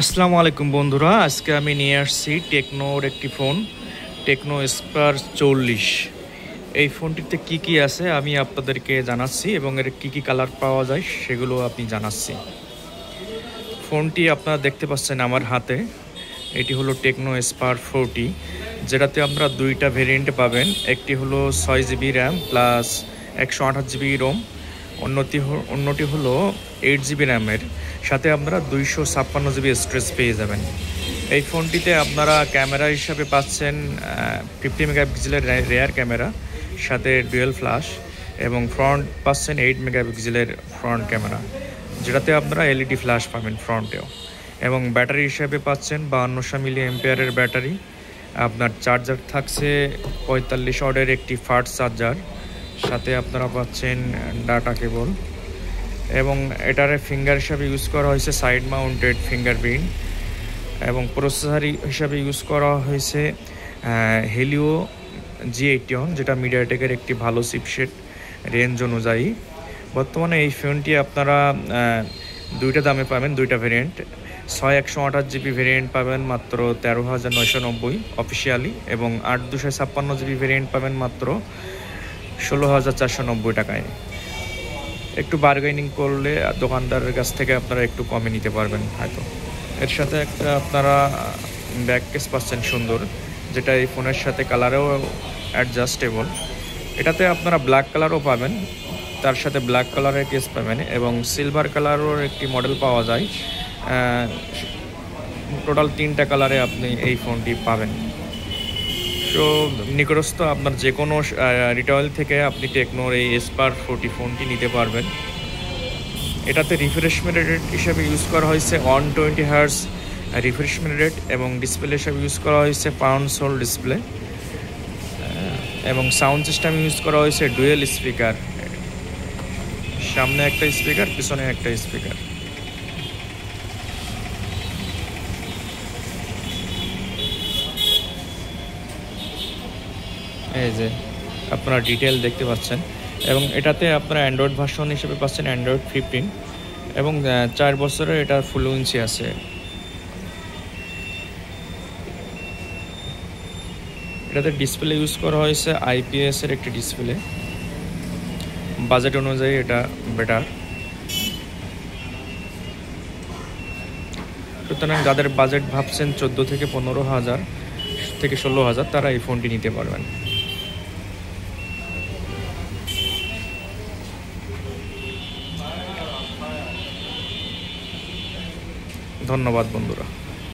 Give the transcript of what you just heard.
আসসালামু আলাইকুম বন্ধুরা, আজকে আমি নিয়ে আসছি টেকনোর একটি ফোন, টেকনো স্পার 40। এই ফোনটিতে কি কি আছে আমি আপনাদেরকে জানাচ্ছি এবং এর কি কি কালার পাওয়া যায় সেগুলো আপনি জানাচ্ছি। ফোনটি আপনারা দেখতে পাচ্ছেন আমার হাতে, এটি হলো টেকনো স্পার 40, যেটাতে আপনারা দুইটা ভেরিয়েন্ট পাবেন। একটি হলো 6 GB RAM plus 128 GB ROM, অন্যটি হলো 8 GB র্যামের সাথে আপনারা 256 GB স্টোরেজ পেয়ে যাবেন। এই ফোনটিতে আপনারা ক্যামেরা হিসাবে পাচ্ছেন 50 মেগাপিক্সেলের রেয়ার ক্যামেরা সাথে ডুয়েল ফ্ল্যাশ, এবং ফ্রন্ট পাচ্ছেন 8 মেগাপিক্সেলের ফ্রন্ট ক্যামেরা, যেটাতে আপনারা এলইডি ফ্ল্যাশ পাবেন ফ্রন্টেও। এবং ব্যাটারি হিসাবে পাচ্ছেন 5200 মিলি অ্যাম্পিয়ারের ব্যাটারি। আপনার চার্জার থাকছে 45 ওয়াটের একটি ফাস্ট চার্জার, সাথে আপনারা পাচ্ছেন ডাটা কেবল। এবং এটার ফিঙ্গার হিসাবে ইউজ করা হয়েছে সাইড মাউন্টেড ফিঙ্গারপ্রিন্ট, এবং প্রসেসর হিসাবে ইউজ করা হয়েছে হেলিও G81, যেটা মিডিয়াটেকের একটি ভালো চিপসেট রেঞ্জ অনুযায়ী। বর্তমানে এই ফোনটি আপনারা দুইটা দামে পাবেন, দুইটা ভেরিয়েন্ট। 128 GB ভেরিয়েন্ট পাবেন মাত্র 13,990 অফিসিয়ালি, এবং 8 256 GB ভেরিয়েন্ট পাবেন মাত্র 16,490 টাকায়। একটু বার্গেনিং করলে দোকানদারের কাছ থেকে আপনারা একটু কমে নিতে পারবেন হয়তো। এর সাথে একটা আপনারা ব্যাক কেস পাচ্ছেন সুন্দর, যেটা এই ফোনের সাথে কালারেও অ্যাডজাস্টেবল। এটাতে আপনারা ব্ল্যাক কালারও পাবেন, তার সাথে ব্ল্যাক কালারের কেস পাবেন, এবং সিলভার কালারও একটি মডেল পাওয়া যায়। টোটাল 3টা কালারে আপনি এই ফোনটি পাবেন। তো নিকটস্থ আপনার যে কোনো রিটেল থেকে আপনি টেকনোর এই স্পার 40 ফোনটি নিতে পারবেন। এটাতে রিফ্রেশমেন্ট রেট হিসাবে ইউজ করা হয়েছে 120 হার্জ রিফ্রেশমেন্ট রেট, এবং ডিসপ্লে হিসাবে ইউজ করা হয়েছে পাউন্ড সোল ডিসপ্লে, এবং সাউন্ড সিস্টেম ইউজ করা হয়েছে ডুয়েল স্পিকার, সামনে একটা স্পিকার পিছনে একটা স্পিকার। এই যে আপনারা ডিটেল দেখতে পাচ্ছেন, এবং এটাতে আপনারা অ্যান্ড্রয়েড ভার্সন হিসেবে পাচ্ছেন অ্যান্ড্রয়েড 15, এবং 4 বছরের এটা ফ্লুয়েন্সি আছে। এটাতে ডিসপ্লে ইউজ করা হয়েছে IPS এর একটি ডিসপ্লে, বাজেট অনুযায়ী এটা বেটার। সুতরাং যাদের বাজেট ভাবছেন 14 থেকে 15,000 থেকে 16,000, তারা এই ফোনটি নিতে পারবেন। ধন্যবাদ বন্ধুরা।